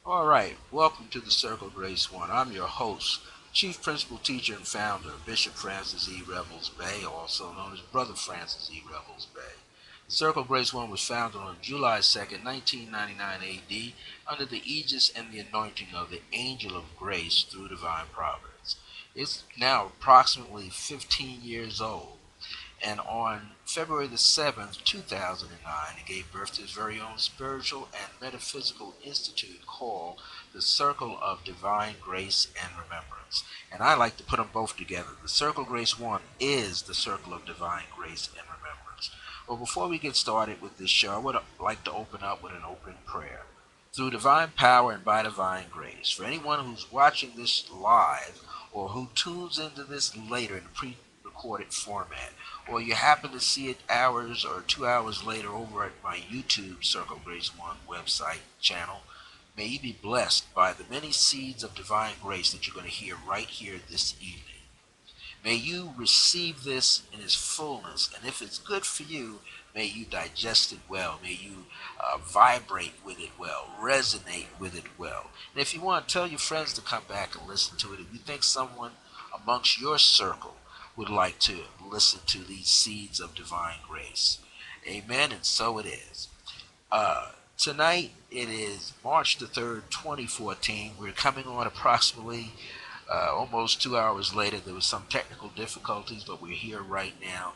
All right, welcome to the Circle Grace One. I'm your host, Chief Principal Teacher and Founder, Bishop Francis E. Revels-Bey, also known as Brother Francis E. Revels-Bey. The Circle Grace One was founded on July 2nd, 1999 AD, under the aegis and the anointing of the Angel of Grace through divine providence. It's now approximately 15 years old. And on February the 7th, 2009, it gave birth to its very own spiritual and metaphysical institute called the Circle of Divine Grace and Remembrance. And I like to put them both together. The Circle Grace One is the Circle of Divine Grace and Remembrance. Well, before we get started with this show, I would like to open up with an open prayer. Through divine power and by divine grace, for anyone who's watching this live or who tunes into this later in pre recorded format, or you happen to see it hours or 2 hours later over at my YouTube Circle Grace One website channel, may you be blessed by the many seeds of divine grace that you're going to hear right here this evening. May you receive this in its fullness, and if it's good for you, may you digest it well. May you vibrate with it well, resonate with it well. And if you want, tell your friends to come back and listen to it. If you think someone amongst your circle would like to listen to these seeds of divine grace. Amen, and so it is. Tonight, it is March the 3rd, 2014. We're coming on approximately almost 2 hours later. There was some technical difficulties, but we're here right now,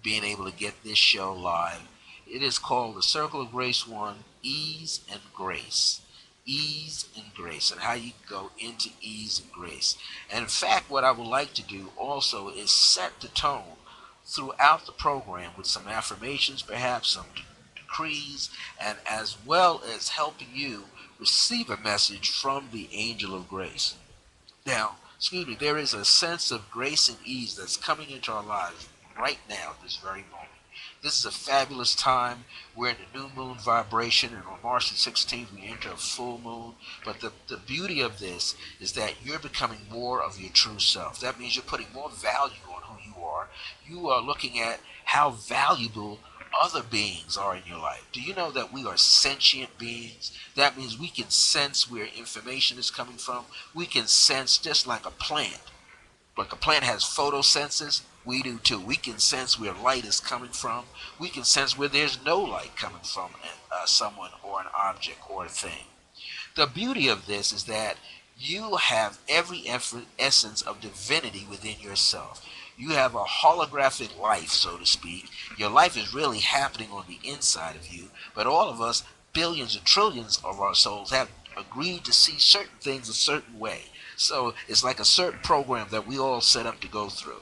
being able to get this show live. It is called the Circle of Grace One, Ease and Grace. Ease and grace, and how you go into ease and grace. And in fact, what I would like to do also is set the tone throughout the program with some affirmations, perhaps some decrees, and as well as helping you receive a message from the angel of grace. Now, excuse me, there is a sense of grace and ease that's coming into our lives right now, this very moment. This is a fabulous time. We're in the new moon vibration, and on March the 16th, we enter a full moon. But the beauty of this is that you're becoming more of your true self. That means you're putting more value on who you are. You are looking at how valuable other beings are in your life. Do you know that we are sentient beings? That means we can sense where information is coming from. We can sense just like a plant. Like a plant has photosensors, we do too. We can sense where light is coming from. We can sense where there's no light coming from someone or an object or a thing. The beauty of this is that you have every essence of divinity within yourself. You have a holographic life, so to speak. Your life is really happening on the inside of you, but all of us, billions and trillions of our souls, have agreed to see certain things a certain way. So it's like a certain program that we all set up to go through.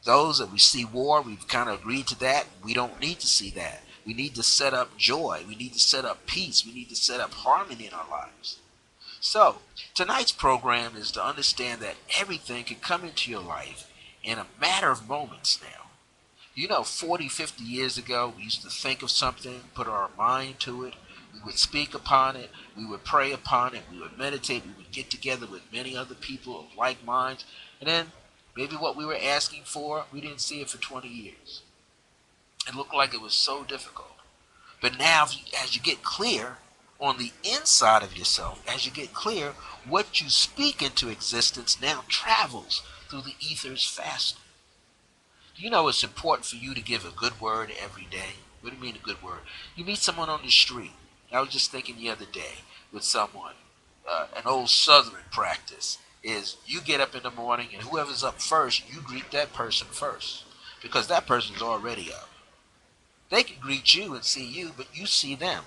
Those that we see war, we've kind of agreed to that. We don't need to see that. We need to set up joy. We need to set up peace. We need to set up harmony in our lives. So, tonight's program is to understand that everything can come into your life in a matter of moments now. You know, 40, 50 years ago, we used to think of something, put our mind to it, we would speak upon it, we would pray upon it, we would meditate, we would get together with many other people of like minds, and then maybe what we were asking for, we didn't see it for 20 years. It looked like it was so difficult. But now, as you get clear on the inside of yourself, as you get clear, what you speak into existence now travels through the ethers faster. Do you know it's important for you to give a good word every day? What do you mean a good word? You meet someone on the street. I was just thinking the other day with someone, an old Southern practice is you get up in the morning and whoever's up first, you greet that person first because that person's already up. They can greet you and see you, but you see them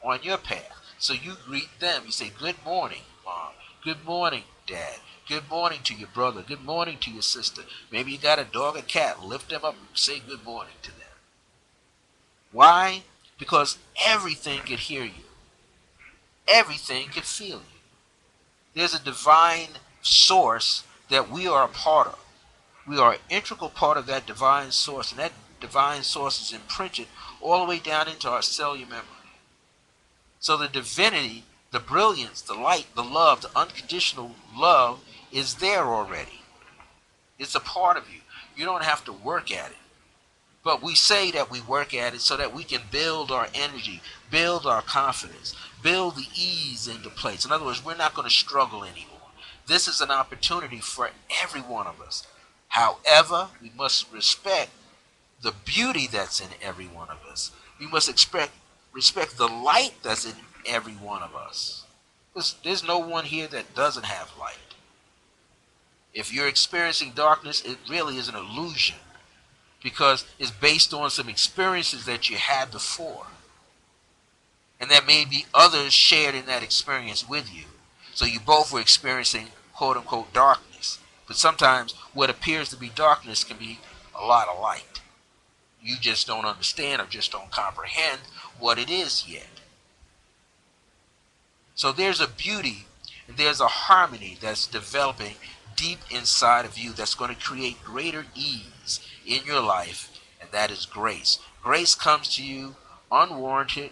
on your path. So you greet them. You say, good morning, Mom. Good morning, Dad. Good morning to your brother. Good morning to your sister. Maybe you got a dog or cat. Lift them up and say good morning to them. Why? Because everything can hear you. Everything can feel you. There's a divine source that we are a part of. We are an integral part of that divine source, and that divine source is imprinted all the way down into our cellular memory. So the divinity, the brilliance, the light, the love, the unconditional love is there already. It's a part of you. You don't have to work at it. But we say that we work at it so that we can build our energy, build our confidence, build the ease into place. In other words, we're not going to struggle anymore. This is an opportunity for every one of us. However, we must respect the beauty that's in every one of us. We must respect the light that's in every one of us. There's no one here that doesn't have light. If you're experiencing darkness, it really is an illusion because it's based on some experiences that you had before. And there may be others shared in that experience with you. So you both were experiencing quote unquote darkness. But sometimes what appears to be darkness can be a lot of light. You just don't understand or just don't comprehend what it is yet. So there's a beauty and there's a harmony that's developing deep inside of you that's going to create greater ease in your life, and that is grace. Grace comes to you unwarranted,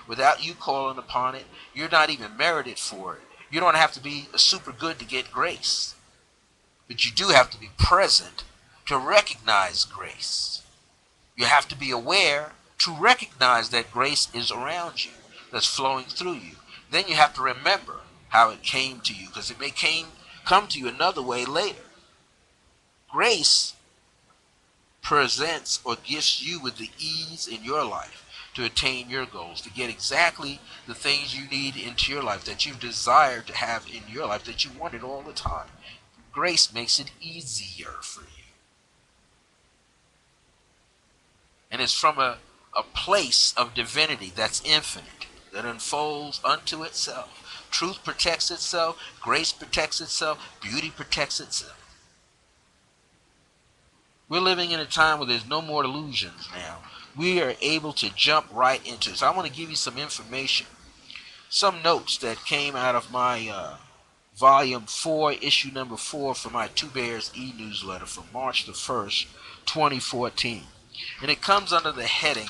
without you calling upon it. You're not even merited for it. You don't have to be super good to get grace, but you do have to be present to recognize grace. You have to be aware to recognize that grace is around you, that's flowing through you. Then you have to remember how it came to you, because it may come to you another way later. Grace presents or gifts you with the ease in your life to attain your goals, to get exactly the things you need into your life that you've desired to have in your life, that you wanted all the time. Grace makes it easier for you. And it's from a place of divinity that's infinite, that unfolds unto itself. Truth protects itself, grace protects itself, beauty protects itself. We're living in a time where there's no more illusions now. We are able to jump right into it. So I want to give you some information, some notes that came out of my volume 4, issue number 4 for my Two Bears e-newsletter from March the 1st, 2014. And it comes under the heading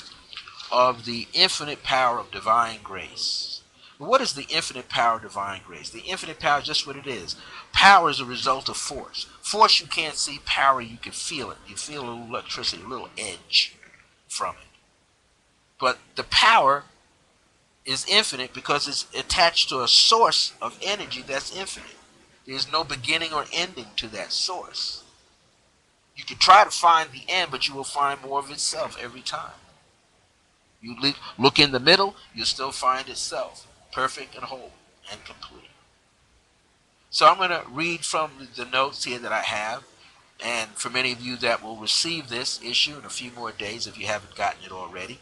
of the infinite power of divine grace. What is the infinite power of divine grace? The infinite power is just what it is. Power is a result of force. Force you can't see, power you can feel it. You feel a little electricity, a little edge from it. But the power is infinite because it's attached to a source of energy that's infinite. There's no beginning or ending to that source. You can try to find the end, but you will find more of itself every time. You look in the middle, you'll still find itself, perfect and whole and complete. So I'm going to read from the notes here that I have, and for many of you that will receive this issue in a few more days if you haven't gotten it already,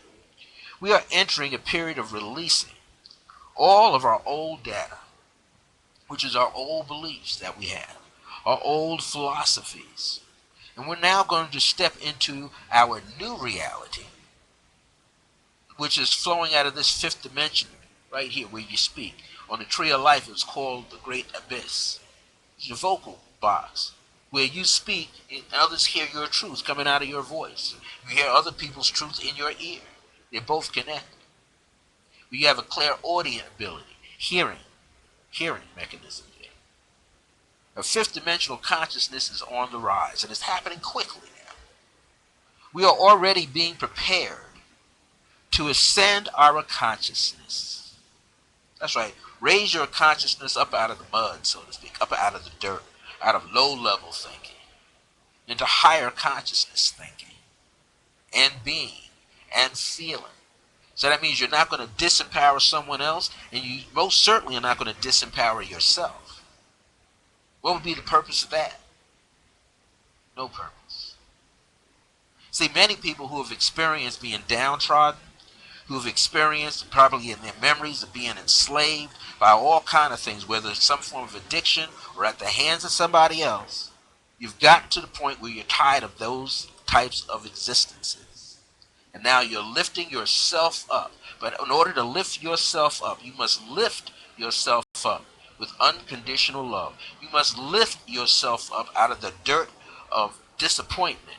we are entering a period of releasing all of our old data, which is our old beliefs that we have, our old philosophies. And we're now going to step into our new reality, which is flowing out of this fifth dimension right here where you speak. On the tree of life, it's called the great abyss. It's your vocal box where you speak and others hear your truth coming out of your voice. You hear other people's truth in your ear. They're both connected. You have a clairaudient ability, hearing mechanism there. A fifth dimensional consciousness is on the rise, and it's happening quickly now. We are already being prepared to ascend our consciousness. That's right. Raise your consciousness up out of the mud, so to speak, up out of the dirt, out of low-level thinking, into higher consciousness thinking and being and feeling. So that means you're not going to disempower someone else, and you most certainly are not going to disempower yourself. What would be the purpose of that? No purpose. See, many people who have experienced being downtrodden, who have experienced probably in their memories of being enslaved by all kind of things, whether it's some form of addiction or at the hands of somebody else, you've gotten to the point where you're tired of those types of existences. And now you're lifting yourself up. But in order to lift yourself up, you must lift yourself up with unconditional love. You must lift yourself up out of the dirt of disappointment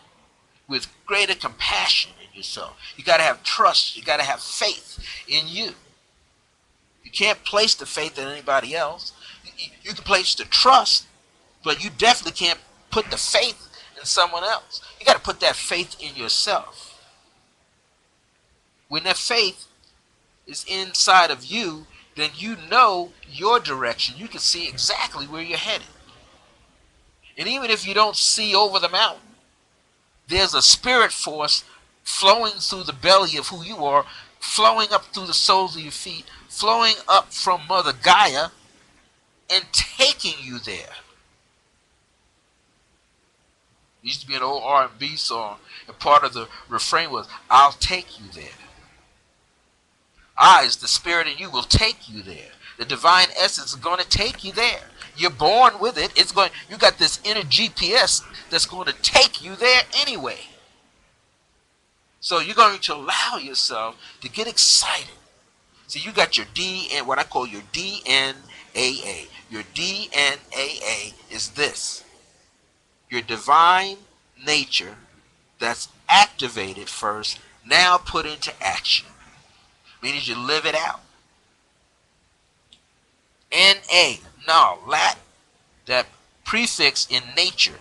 with greater compassion in yourself. You got to have trust. You got to have faith in you. You can't place the faith in anybody else. You can place the trust, but you definitely can't put the faith in someone else. You got to put that faith in yourself. When that faith is inside of you, then you know your direction. You can see exactly where you're headed. And even if you don't see over the mountain, there's a spirit force flowing through the belly of who you are, flowing up through the soles of your feet, flowing up from Mother Gaia and taking you there. It used to be an old R&B song, and part of the refrain was, I'll take you there. I, as the spirit in you, will take you there. The divine essence is going to take you there. You're born with it. It's going. You got this inner GPS that's going to take you there anyway. So you're going to allow yourself to get excited. So you got your D and what I call your DNAA. Your DNAA is this: your divine nature that's activated first, now put into action. Meaning you live it out. Na, na, Latin. That prefix in nature,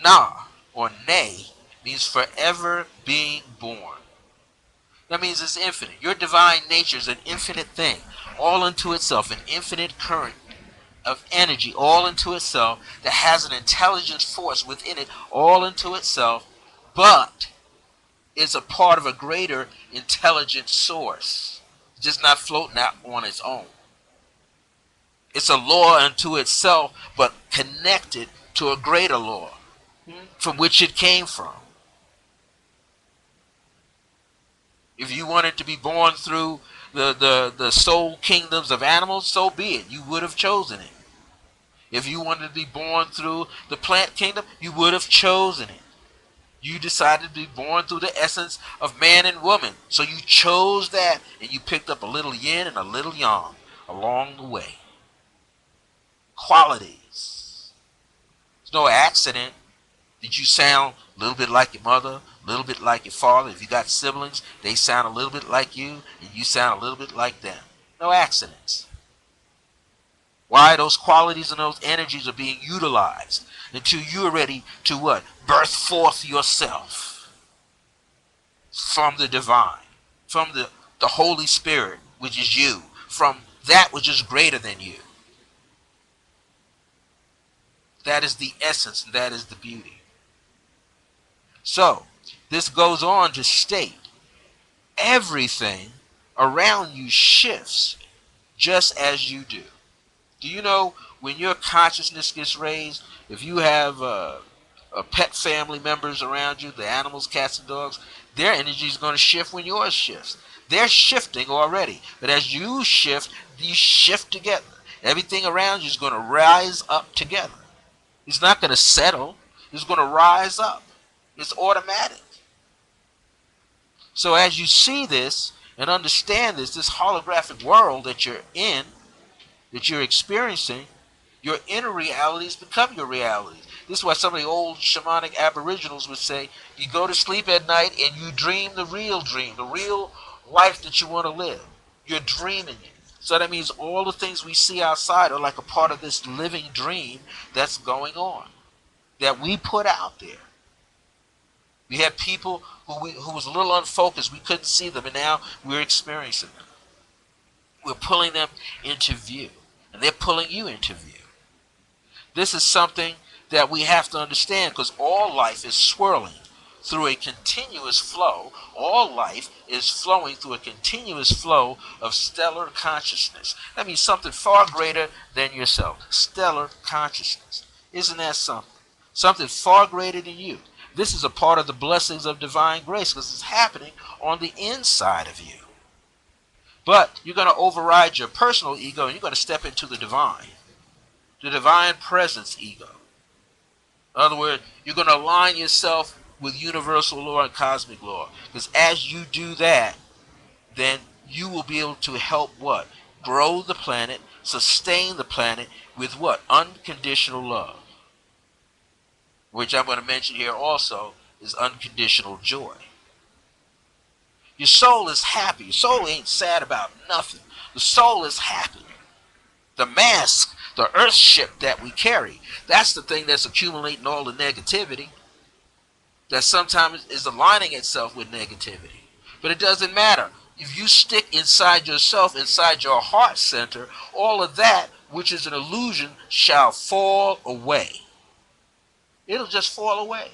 na or nay, means forever being born. That means it's infinite. Your divine nature is an infinite thing, all into itself, an infinite current of energy, all into itself, that has an intelligent force within it, all into itself, but is a part of a greater intelligent source, just not floating out on its own. It's a law unto itself, but connected to a greater law from which it came from. If you wanted to be born through the soul kingdoms of animals, so be it. You would have chosen it. If you wanted to be born through the plant kingdom, you would have chosen it. You decided to be born through the essence of man and woman. So you chose that, and you picked up a little yin and a little yang along the way. Qualities. It's no accident that you sound a little bit like your mother, a little bit like your father. If you got siblings, they sound a little bit like you, and you sound a little bit like them. No accidents. Why? Those qualities and those energies are being utilized until you're ready to what? Birth forth yourself from the divine, from the Holy Spirit, which is you, from that which is greater than you. That is the essence, and that is the beauty. So, this goes on to state, everything around you shifts just as you do. Do you know when your consciousness gets raised, if you have pet family members around you, the animals, cats and dogs, their energy is going to shift when yours shifts. They're shifting already, but as you shift together. Everything around you is going to rise up together. It's not going to settle. It's going to rise up. It's automatic. So as you see this and understand this holographic world that you're in, that you're experiencing, your inner realities become your realities. This is why some of the old shamanic aboriginals would say, you go to sleep at night and you dream, the real life that you want to live. You're dreaming it. So that means all the things we see outside are like a part of this living dream that's going on, that we put out there. We had people who was a little unfocused. We couldn't see them, and now we're experiencing them. We're pulling them into view, and they're pulling you into view. This is something that we have to understand, because all life is swirling through a continuous flow. All life is flowing through a continuous flow of stellar consciousness. That means something far greater than yourself. Stellar consciousness. Isn't that something? Something far greater than you. This is a part of the blessings of divine grace, because it's happening on the inside of you. But you're going to override your personal ego, and you're going to step into the divine presence ego. In other words, you're going to align yourself with universal law and cosmic law. Because as you do that, then you will be able to help what? Grow the planet, sustain the planet with what? Unconditional love. Which I'm going to mention here also is unconditional joy. Your soul is happy. Your soul ain't sad about nothing. The soul is happy. The mask, the earth ship that we carry, that's the thing that's accumulating all the negativity, that sometimes is aligning itself with negativity. But it doesn't matter. If you stick inside yourself, inside your heart center, all of that, which is an illusion, shall fall away. It'll just fall away.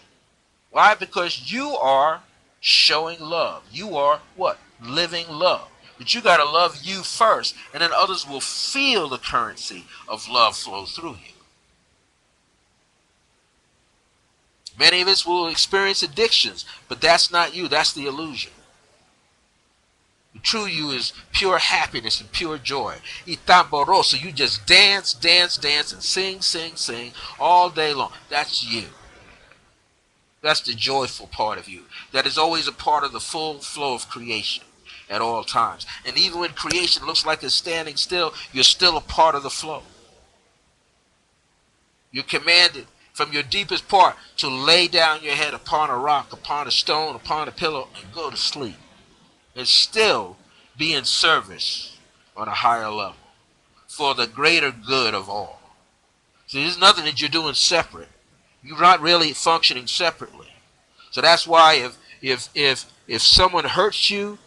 Why? Because you are showing love. You are what? Living love. But you got to love you first, and then others will feel the currency of love flow through you. Many of us will experience addictions, but that's not you. That's the illusion. The true you is pure happiness and pure joy. Itamboroso, you just dance, dance, dance, and sing, sing, sing all day long. That's you. That's the joyful part of you. That is always a part of the full flow of creation at all times. And even when creation looks like it's standing still, you're still a part of the flow. You're commanded from your deepest part to lay down your head upon a rock, upon a stone, upon a pillow, and go to sleep. And still be in service on a higher level for the greater good of all. So there's nothing that you're doing separate. You're not really functioning separately. So that's why if someone hurts you,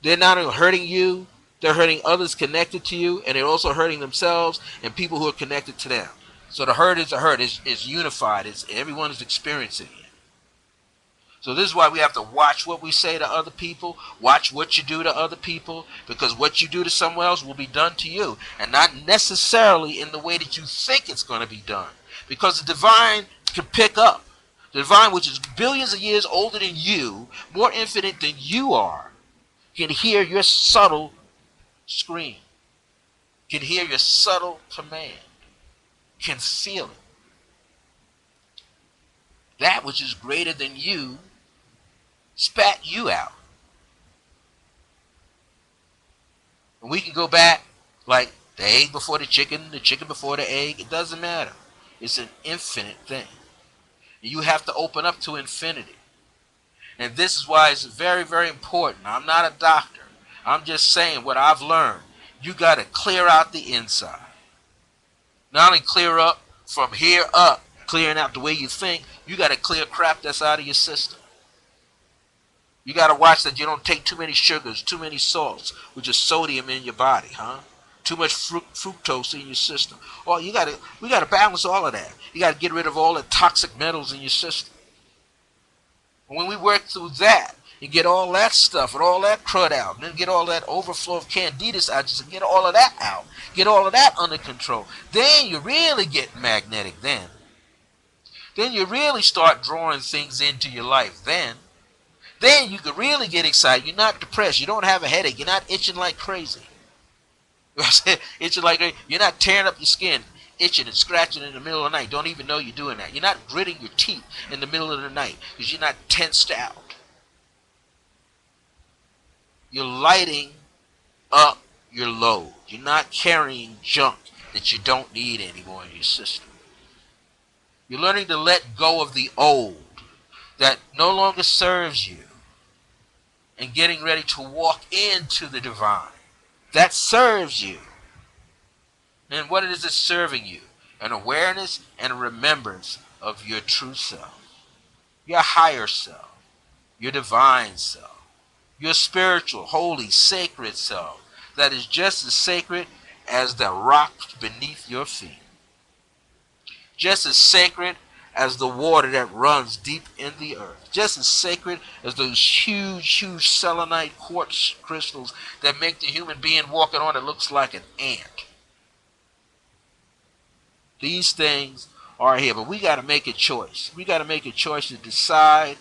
they're not only hurting you, they're hurting others connected to you, and they're also hurting themselves and people who are connected to them. So the hurt is a hurt. It's unified. Everyone is experiencing it. So this is why we have to watch what we say to other people, watch what you do to other people, because what you do to someone else will be done to you, and not necessarily in the way that you think it's going to be done. Because the divine can pick up. The divine, which is billions of years older than you, more infinite than you are, can hear your subtle scream, can hear your subtle command, can feel it. That which is greater than you spat you out. And we can go back like the egg before the chicken before the egg. It doesn't matter. It's an infinite thing. You have to open up to infinity. And this is why it's very, very important. I'm not a doctor. I'm just saying what I've learned. You got to clear out the inside. Not only clear up from here up, clearing out the way you think, you got to clear crap that's out of your system. You got to watch that you don't take too many sugars, too many salts, which is sodium in your body, Too much fructose in your system. Well, we got to balance all of that. You got to get rid of all the toxic metals in your system. And when we work through that and get all that stuff and all that crud out, and then get all that overflow of candidas out, just get all of that out, get all of that under control, then you really get magnetic. Then you really start drawing things into your life. Then you can really get excited. You're not depressed. You don't have a headache. You're not itching like crazy. Itching like crazy. You're not tearing up your skin, itching and scratching in the middle of the night. Don't even know you're doing that. You're not gritting your teeth in the middle of the night because you're not tensed out. You're lighting up your load. You're not carrying junk that you don't need anymore in your system. You're learning to let go of the old that no longer serves you, and getting ready to walk into the divine that serves you. And what is it serving you? An awareness and a remembrance of your true self, your higher self, your divine self, your spiritual, holy, sacred self that is just as sacred as the rock beneath your feet, just as sacred as the water that runs deep in the earth, just as sacred as those huge, huge selenite quartz crystals that make the human being walking on it looks like an ant. These things are here, but we got to make a choice. We got to make a choice to decide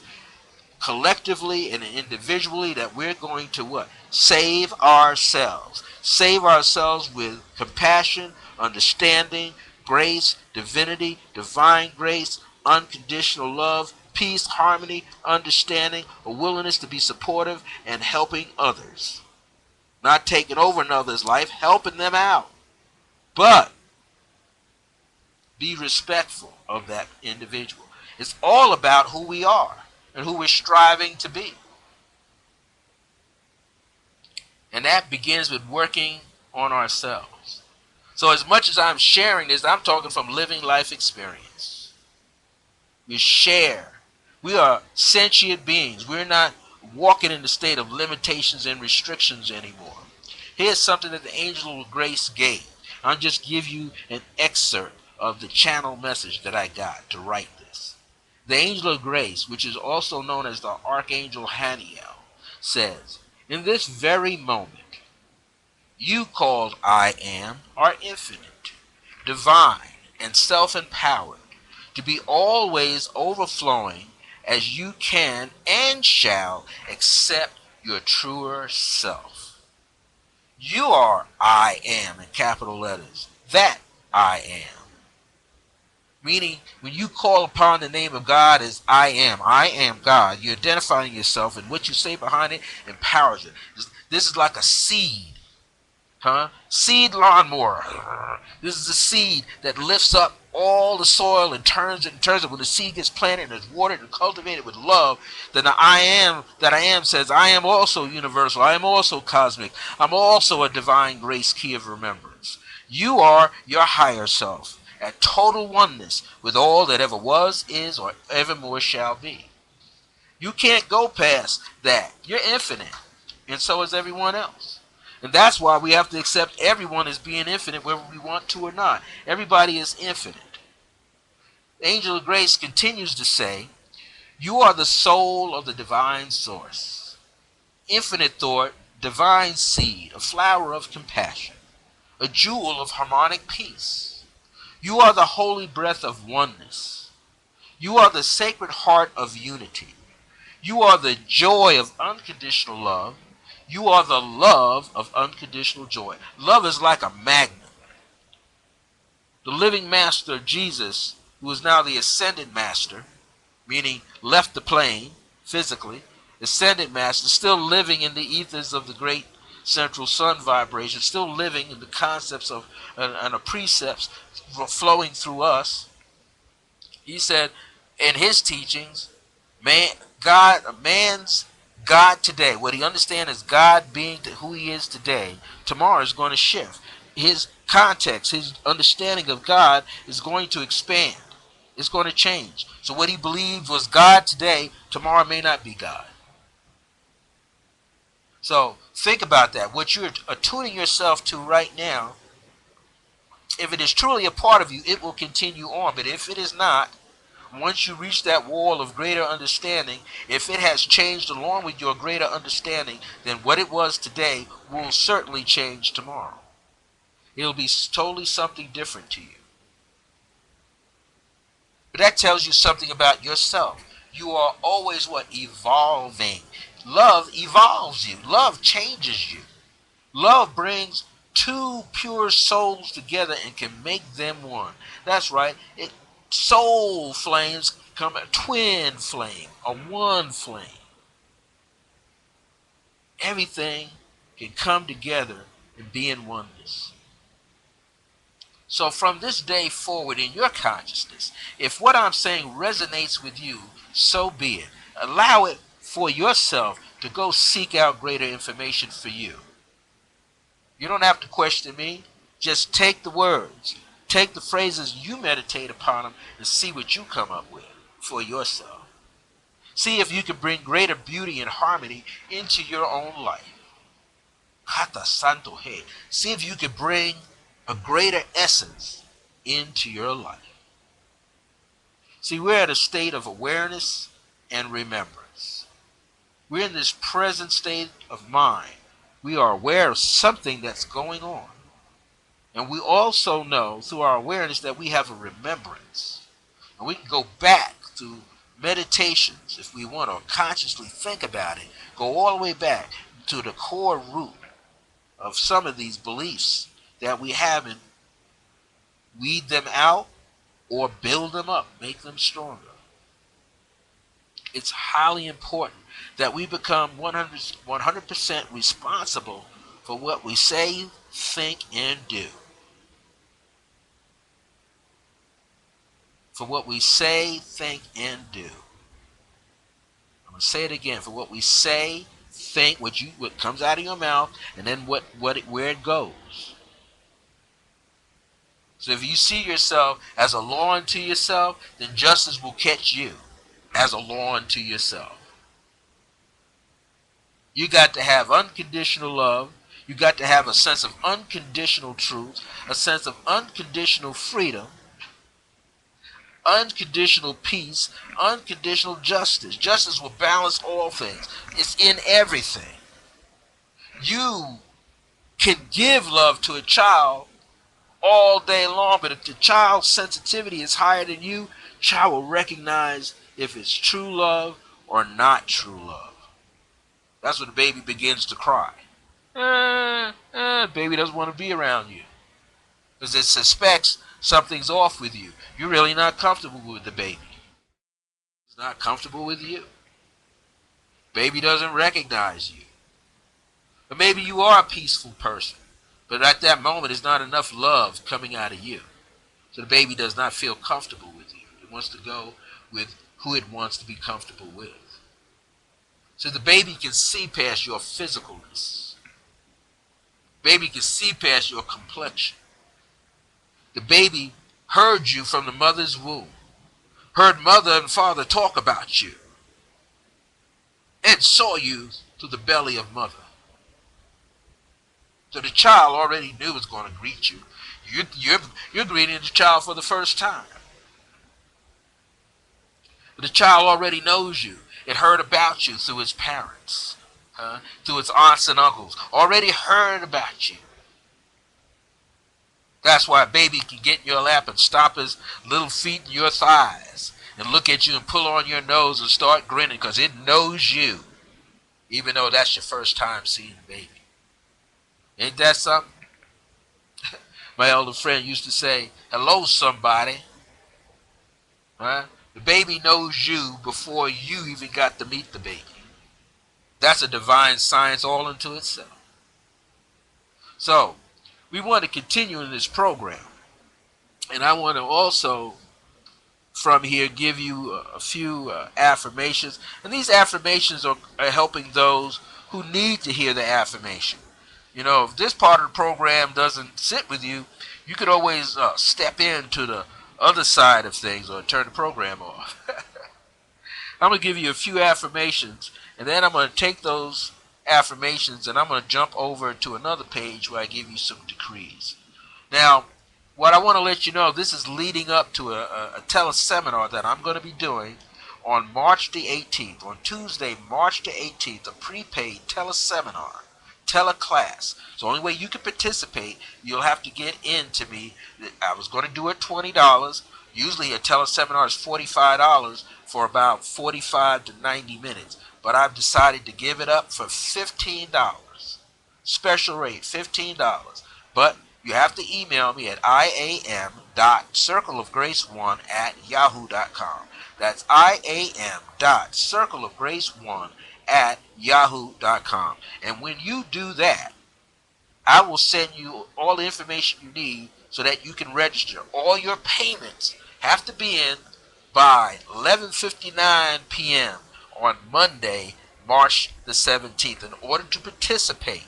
collectively and individually that we're going to what? Save ourselves. Save ourselves with compassion, understanding, grace, divinity, divine grace, unconditional love, peace, harmony, understanding, a willingness to be supportive and helping others. Not taking over another's life, helping them out. But be respectful of that individual. It's all about who we are and who we're striving to be. And that begins with working on ourselves. So as much as I'm sharing this, I'm talking from living life experience. We share. We are sentient beings. We're not walking in the state of limitations and restrictions anymore. Here's something that the angel of grace gave. I'll just give you an excerpt of the channel message that I got to write this. The angel of grace, which is also known as the archangel Haniel, says, "In this very moment, you called I am are infinite, divine, and self-empowered to be always overflowing as you can and shall accept your truer self. You are I am in capital letters. That I am." Meaning, when you call upon the name of God as I am God, you're identifying yourself, and what you say behind it empowers it. This is like a seed. Seed lawnmower. This is a seed that lifts up all the soil and turns it and turns it. When the seed gets planted and is watered and cultivated with love, then the I am that I am says, I am also universal. I am also cosmic. I'm also a divine grace key of remembrance. You are your higher self at total oneness with all that ever was, is, or evermore shall be. You can't go past that. You're infinite, and so is everyone else. And that's why we have to accept everyone as being infinite, whether we want to or not. Everybody is infinite. The angel of grace continues to say, you are the soul of the divine source. Infinite thought, divine seed, a flower of compassion, a jewel of harmonic peace. You are the holy breath of oneness. You are the sacred heart of unity. You are the joy of unconditional love. You are the love of unconditional joy. Love is like a magnet. The living master, Jesus, who is now the ascended master, meaning left the plane physically, ascended master, still living in the ethers of the great central sun vibration, still living in the concepts of and the precepts flowing through us. He said in his teachings, man's God today, what he understands as God being who he is today, tomorrow is going to shift. His context, his understanding of God is going to expand. It's going to change. So what he believed was God today, tomorrow may not be God. So think about that. What you're attuning yourself to right now, if it is truly a part of you, it will continue on. But if it is not, once you reach that wall of greater understanding, if it has changed along with your greater understanding, then what it was today will certainly change tomorrow. It'll be totally something different to you. But that tells you something about yourself. You are always what? Evolving. Love evolves you. Love changes you. Love brings two pure souls together and can make them one. That's right. Soul flames come a twin flame, a one flame. Everything can come together and be in oneness. So from this day forward in your consciousness, if what I'm saying resonates with you, so be it. Allow it for yourself to go seek out greater information for you. You don't have to question me. Just take the words. Take the phrases, you meditate upon them, and see what you come up with for yourself. See if you can bring greater beauty and harmony into your own life. Kata Santo He. See if you can bring a greater essence into your life. See, we're at a state of awareness and remembrance. We're in this present state of mind. We are aware of something that's going on. And we also know through our awareness that we have a remembrance. And we can go back to meditations if we want to consciously think about it. Go all the way back to the core root of some of these beliefs that we have and weed them out or build them up, make them stronger. It's highly important that we become 100% responsible for what we say, think, and do. For what we say, think, and do. I'm going to say it again. For what we say, think, what comes out of your mouth, and then where it goes. So if you see yourself as a law unto yourself, then justice will catch you as a law unto yourself. You got to have unconditional love. You got to have a sense of unconditional truth, a sense of unconditional freedom, unconditional peace, unconditional justice. Justice will balance all things. It's in everything. You can give love to a child all day long, but if the child's sensitivity is higher than you, child will recognize if it's true love or not true love. That's when the baby begins to cry. Baby doesn't want to be around you because it suspects something's off with you. You're really not comfortable with the baby. It's not comfortable with you. Baby doesn't recognize you. Or maybe you are a peaceful person, but at that moment there's not enough love coming out of you. So the baby does not feel comfortable with you. It wants to go with who it wants to be comfortable with. So the baby can see past your physicalness. Baby can see past your complexion. The baby heard you from the mother's womb, heard mother and father talk about you, and saw you through the belly of mother. So the child already knew it was going to greet you. You're greeting the child for the first time. But the child already knows you. It heard about you through its parents, through its aunts and uncles. Already heard about you. That's why a baby can get in your lap and stop his little feet in your thighs and look at you and pull on your nose and start grinning because it knows you, even though that's your first time seeing a baby. Ain't that something? My elder friend used to say, hello, somebody. Right? The baby knows you before you even got to meet the baby. That's a divine science all into itself. So, we want to continue in this program. And I want to also, from here, give you a few affirmations. And these affirmations are helping those who need to hear the affirmation. You know, if this part of the program doesn't sit with you, you could always step into the other side of things or turn the program off. I'm going to give you a few affirmations, and then I'm going to take those affirmations and I'm going to jump over to another page where I give you some decrees. Now, what I want to let you know, this is leading up to a teleseminar that I'm going to be doing on March the 18th, on Tuesday, March the 18th, a prepaid teleseminar. Teleclass. So the only way you can participate, you'll have to get in to me. I was going to do it $20. Usually a teleseminar is $45 for about 45 to 90 minutes. But I've decided to give it up for $15. Special rate, $15. But you have to email me at iam.circleofgrace1@yahoo.com. That's iam.circleofgrace1@yahoo.com. And when you do that, I will send you all the information you need so that you can register. All your payments have to be in by 11:59 p.m. on Monday, March the 17th, in order to participate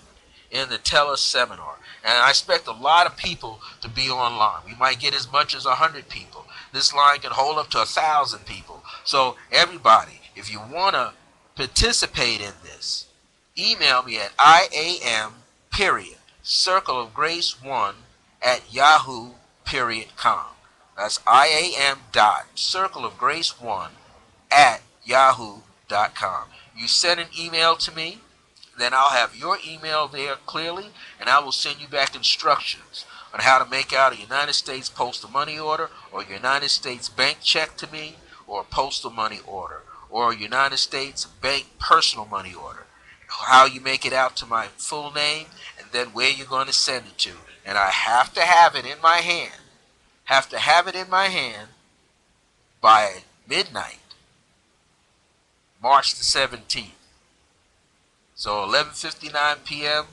in the teleseminar. And I expect a lot of people to be online. We might get as much as 100 people. This line can hold up to 1,000 people. So everybody, if you want to participate in this, email me at iam.circleofgrace1@yahoo.com. That's iam.circleofgrace1@yahoo.com. You send an email to me, then I'll have your email there clearly, and I will send you back instructions on how to make out a United States postal money order or a United States bank check to me, or a postal money order, or a United States bank personal money order. How you make it out to my full name, and then where you're going to send it to. And I have to have it in my hand. Have to have it in my hand by midnight, March the 17th. So 11:59 p.m.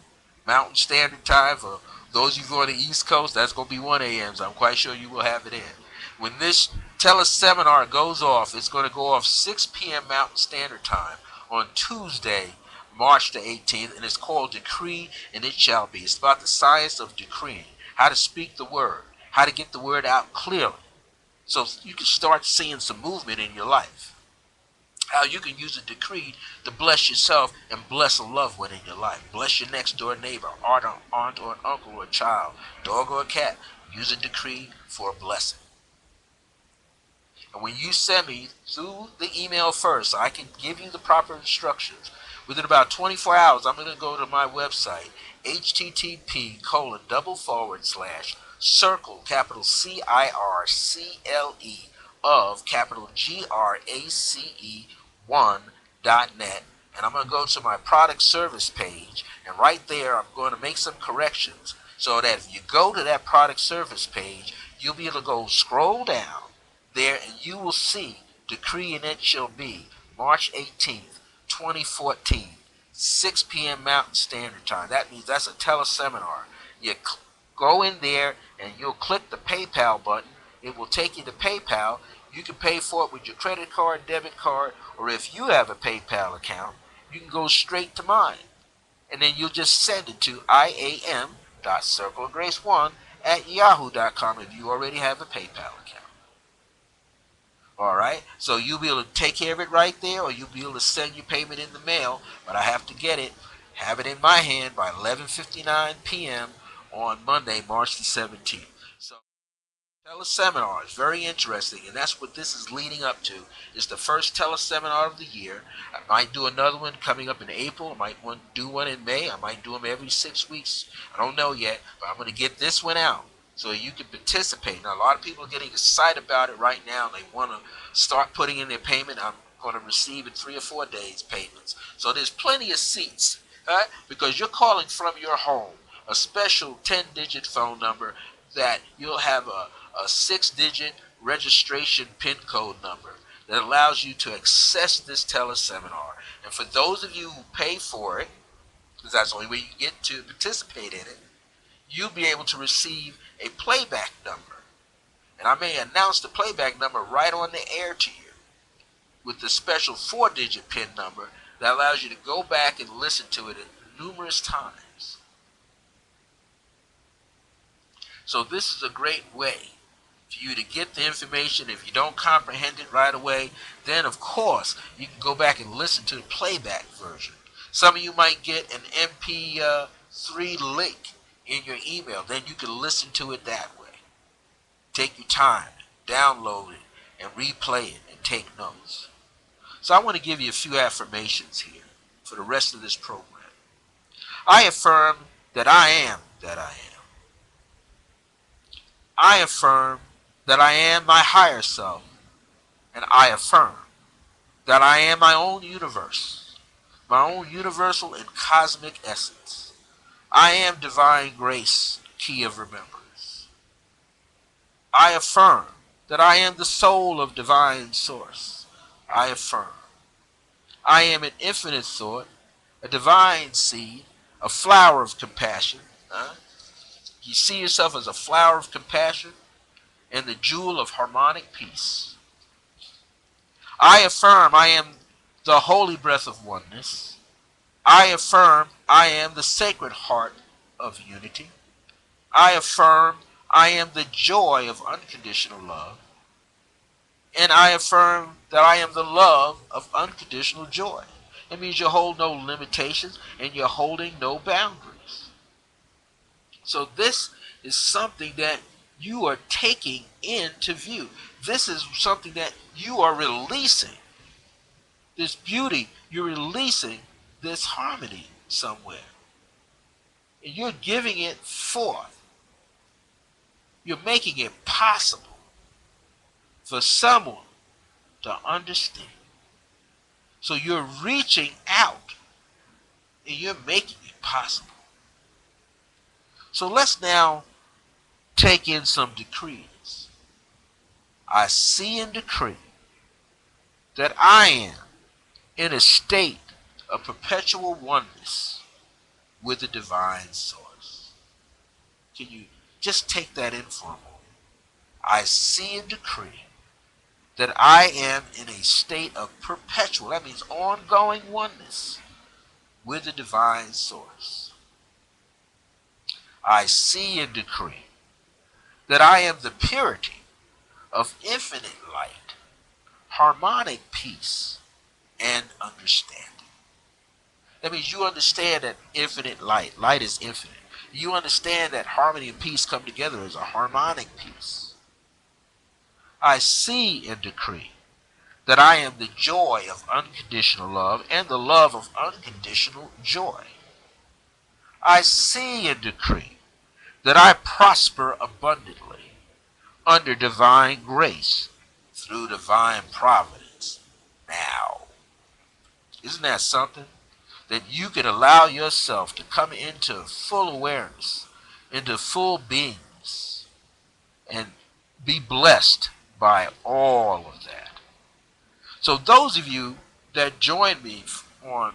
Mountain Standard Time. For those of you on the East Coast, that's going to be 1 a.m. So I'm quite sure you will have it in. When this teleseminar goes off, it's going to go off 6 p.m. Mountain Standard Time on Tuesday, March the 18th, and it's called Decree and It Shall Be. It's about the science of decreeing, how to speak the word, how to get the word out clearly, so you can start seeing some movement in your life. how you can use a decree to bless yourself and bless a loved one in your life. Bless your next door neighbor, aunt or an uncle or a child, dog or a cat. Use a decree for a blessing. And when you send me through the email first, so I can give you the proper instructions. Within about 24 hours, I'm going to go to my website, http:// capital CIRCLE of capital GRACE 1.net. And I'm going to go to my product service page, and right there I'm going to make some corrections so that if you go to that product service page, you'll be able to go scroll down there and you will see decree and it shall be March 18th, 2014, 6 p.m. Mountain Standard Time. That means that's a teleseminar. You go in there and you'll click the PayPal button. It will take you to PayPal. You can pay for it with your credit card, debit card, or if you have a PayPal account, you can go straight to mine. And then you'll just send it to iam.circleofgrace1@yahoo.com if you already have a PayPal account. All right, so you'll be able to take care of it right there, or you'll be able to send your payment in the mail. But I have to get it, have it in my hand by 11:59 p.m. on Monday, March the 17th. So teleseminar is very interesting, and that's what this is leading up to. It's the first teleseminar of the year. I might do another one coming up in April. I might do one in May. I might do them every 6 weeks. I don't know yet, but I'm going to get this one out so you can participate. Now, a lot of people are getting excited about it right now. They want to start putting in their payment. I'm going to receive in 3 or 4 days payments. So there's plenty of seats, right? Because you're calling from your home, a special 10-digit phone number that you'll have a 6-digit registration PIN code number that allows you to access this teleseminar. And for those of you who pay for it, because that's the only way you get to participate in it, you'll be able to receive a playback number. And I may announce the playback number right on the air to you with the special 4-digit PIN number that allows you to go back and listen to it numerous times. So this is a great way for you to get the information. If you don't comprehend it right away, then of course you can go back and listen to the playback version. Some of you might get an MP3 link in your email. Then you can listen to it that way. Take your time, download it, and replay it and take notes. So I want to give you a few affirmations here for the rest of this program. I affirm that I am that I am. I affirm that I am my higher self, and I affirm that I am my own universe, my own universal and cosmic essence. I am divine grace, key of remembrance. I affirm that I am the soul of divine source. I affirm I am an infinite thought, a divine seed, a flower of compassion. You see yourself as a flower of compassion and the jewel of harmonic peace. I affirm I am the holy breath of oneness. I affirm I am the sacred heart of unity. I affirm I am the joy of unconditional love. And I affirm that I am the love of unconditional joy. It means you hold no limitations and you're holding no boundaries. So this is something that you are taking into view. This is something that you are releasing. This beauty, you're releasing this harmony somewhere. And you're giving it forth. You're making it possible for someone to understand. So you're reaching out and you're making it possible. So let's now take in some decrees. I see and decree that I am in a state of perpetual oneness with the divine source. Can you just take that in for a moment? I see and decree that I am in a state of perpetual, that means ongoing oneness with the divine source. I see and decree that I am the purity of infinite light, harmonic peace, and understanding. That means you understand that infinite light. Light is infinite. You understand that harmony and peace come together as a harmonic peace. I see and decree that I am the joy of unconditional love and the love of unconditional joy. I see and decree that I prosper abundantly under divine grace through divine providence now. Isn't that something? That you can allow yourself to come into full awareness, into full beingness, and be blessed by all of that. So those of you that joined me on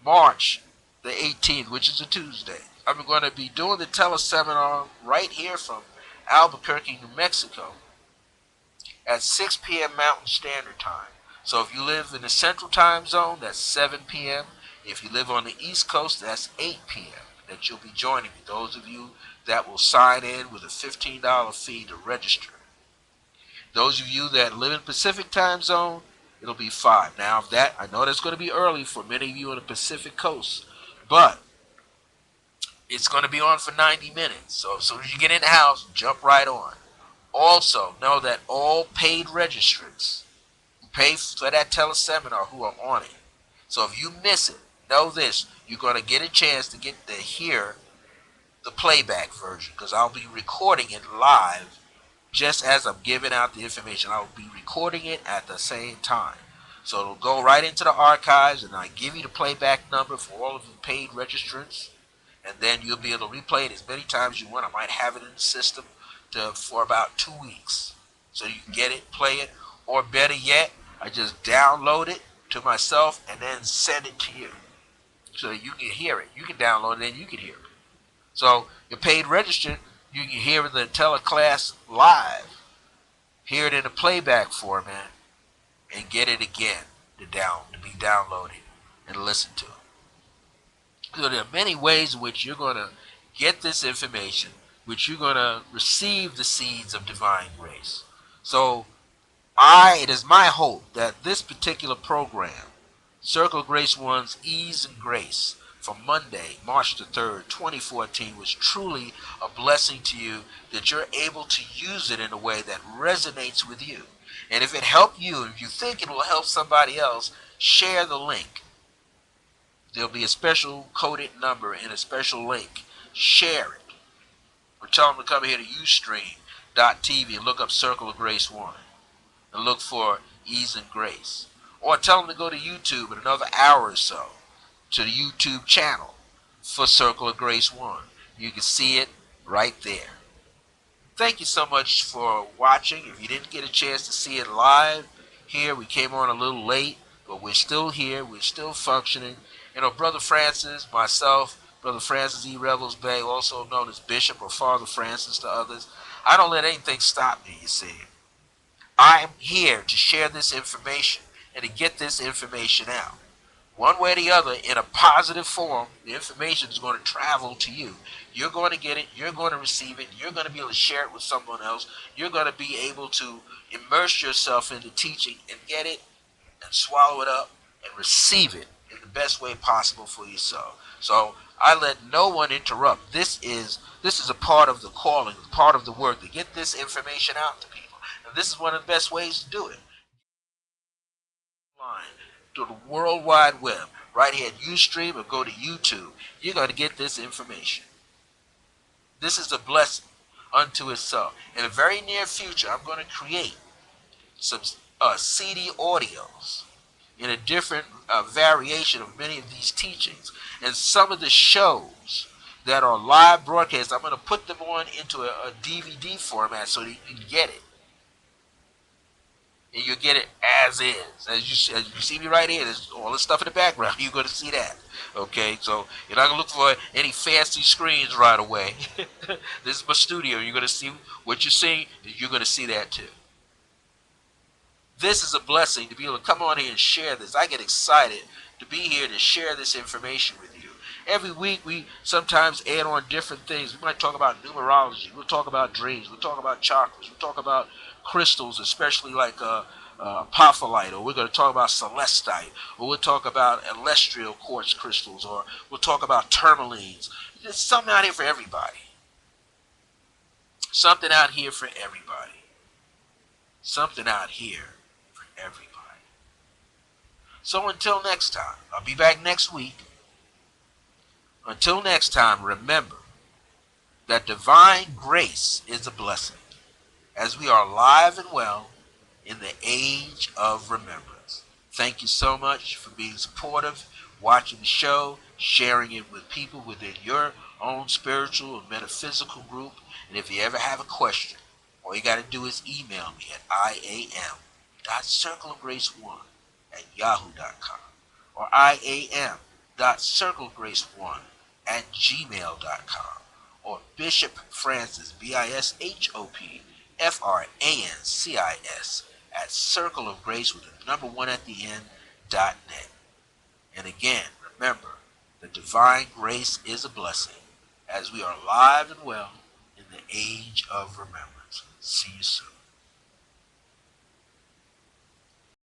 March the 18th, which is a Tuesday, I'm going to be doing the teleseminar right here from Albuquerque, New Mexico at 6 p.m. Mountain Standard Time. So if you live in the Central Time Zone, that's 7 p.m. If you live on the East Coast, that's 8 p.m. that you'll be joining me. Those of you that will sign in with a $15 fee to register. Those of you that live in Pacific Time Zone, it'll be 5. Now, if that, I know that's going to be early for many of you on the Pacific Coast, but it's going to be on for 90 minutes. So as soon as you get in the house, jump right on. Also, know that all paid registrants who pay for that teleseminar who are on it. So if you miss it, know this, you're going to get a chance to get to hear the playback version because I'll be recording it live just as I'm giving out the information. I'll be recording it at the same time. So it'll go right into the archives and I give you the playback number for all of the paid registrants. And then you'll be able to replay it as many times as you want. I might have it in the system for about 2 weeks. So you can get it, play it, or better yet, I just download it to myself and then send it to you. So that you can hear it. You can download it and you can hear it. So your paid registrant, you can hear the teleclass live, hear it in a playback format, and get it again to be downloaded and listen to it. So there are many ways in which you're going to get this information, which you're going to receive the seeds of divine grace. So it is my hope that this particular program, Circle of Grace 1's Ease and Grace, from Monday, March the 3rd, 2014, was truly a blessing to you, that you're able to use it in a way that resonates with you. And if it helped you, if you think it will help somebody else, share the link. There'll be a special coded number and a special link. Share it. Or tell them to come here to Ustream.tv and look up Circle of Grace 1 and look for Ease and Grace. Or tell them to go to YouTube in another hour or so to the YouTube channel for Circle of Grace 1. You can see it right there. Thank you so much for watching. If you didn't get a chance to see it live here, we came on a little late, but we're still here. We're still functioning. You know, Brother Francis, myself, Brother Francis E. Revels-Bey, also known as Bishop or Father Francis to others, I don't let anything stop me, you see. I'm here to share this information and to get this information out. One way or the other, in a positive form, the information is going to travel to you. You're going to get it, you're going to receive it, you're going to be able to share it with someone else, you're going to be able to immerse yourself in the teaching and get it and swallow it up and receive it in the best way possible for yourself. So I let no one interrupt. This is a part of the calling, part of the work, to get this information out to people. And this is one of the best ways to do it. To the World Wide Web, right here at Ustream, or go to YouTube. You're going to get this information. This is a blessing unto itself. In the very near future, I'm going to create some CD audios in a different variation of many of these teachings. And some of the shows that are live broadcasts, I'm going to put them on into a DVD format so that you can get it. And you get it as is. As you see me right here, there's all this stuff in the background. You're going to see that. Okay, so you're not going to look for any fancy screens right away. This is my studio. You're going to see what you're seeing. You're going to see that too. This is a blessing to be able to come on here and share this. I get excited to be here to share this information with you. Every week we sometimes add on different things. We might talk about numerology. We'll talk about dreams. We'll talk about chakras. We'll talk about crystals, especially like apophyllite, or we're going to talk about celestite, or we'll talk about celestial quartz crystals, or we'll talk about tourmalines. There's something out here for everybody. Something out here for everybody. Something out here for everybody. So until next time, I'll be back next week. Until next time, remember that divine grace is a blessing, as we are alive and well in the age of remembrance. Thank you so much for being supportive, watching the show, sharing it with people within your own spiritual and metaphysical group. And if you ever have a question, all you got to do is email me at iam.circleofgrace1@yahoo.com or iam.circlegrace1@gmail.com or Bishop Francis, BishopFrancis@circleofgrace with the number one at the end.net. And again, remember, the divine grace is a blessing, as we are alive and well in the age of remembrance. See you soon.